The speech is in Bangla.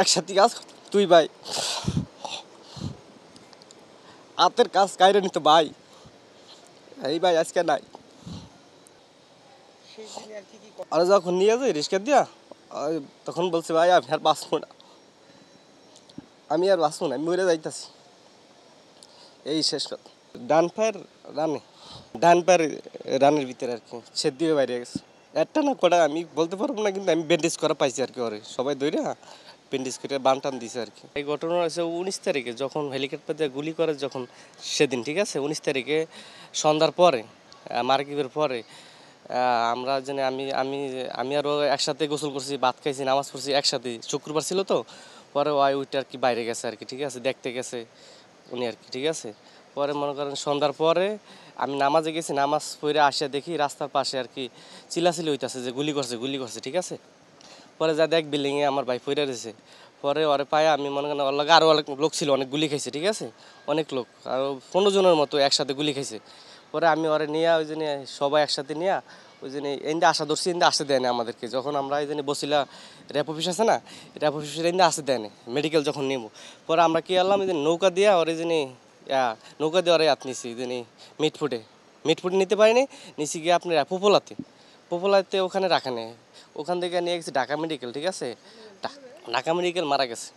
একসাথে কাজ তুই ভাই হাতের কাজ কাইরে নিত ভাই এই ভাই আজকে নাই আর যখন নিয়ে যাই রিক্সা দিয়া তখন বলছে ভাই আমি আর বাঁচবো না আমি আর বাঁচবো না আমি মরে যাইতাছি এই শেষ কথা ডান পায়ের রানে ডান পায়ের রানের ভিতরে আর কি সে দিয়ে বাইরে গেছে একটা না কটা আমি বলতে পারবো না কিন্তু আমি ব্যান্ডেজ করা পাইছি আর কি ওরে সবাই দৌড়ে ব্যান্ডেজ করে বান টান দিছে আর কি এই ঘটনা হয়েছে 19 তারিখে যখন হেলিকপ্টার দিয়ে গুলি করে যখন সেদিন ঠিক আছে 19 তারিখে সন্ধ্যার পরে মাগরিবের পরে আমরা জানি আমি আমি আমি আরও একসাথে গোসল করছি ভাত খাইছি নামাজ পড়ছি একসাথে শুক্রবার ছিল তো পরে ওইটা আর কি বাইরে গেছে আর কি ঠিক আছে দেখতে গেছে উনি আর কি ঠিক আছে পরে মনে করেন সন্ধ্যার পরে আমি নামাজে গেছি নামাজ পড়ে আসিয়া দেখি রাস্তার পাশে আর কি চিলাচিলি হইতাছে যে গুলি করছে ঠিক আছে পরে যা দেখ বিল্ডিংয়ে আমার ভাই পড়ে রয়েছে পরে ওরে পায়ে আমি মনে করেন ওর লাগে আরও অনেক লোক ছিল অনেক গুলি খাইছে ঠিক আছে অনেক লোক আরও 15 জনের মতো একসাথে গুলি খাইছে পরে আমি ওরে নিয়ে ওই জন্য সবাই একসাথে নিয়ে ওই জন্য এনে আশা ধরছি এনে আসতে দেয় না আমাদেরকে যখন আমরা এই জন্য বসিলা র্যাপ অফিস আছে না র্যাপ অফিসের এনে আসতে দেয় না মেডিকেল যখন নিব পরে আমরা কি আনলাম এই যে নৌকা দিয়া ওর এই জন্য নৌকা দিয়ে ওরে হাত নিছি এই জন্য মিটফুটে নিতে পারিনি নিচে গিয়ে আপনার পোপোলাতে ওখানে রাখা নেই ওখান থেকে নিয়ে গেছি ঢাকা মেডিকেল ঠিক আছে ঢাকা মেডিকেল মারা গেছে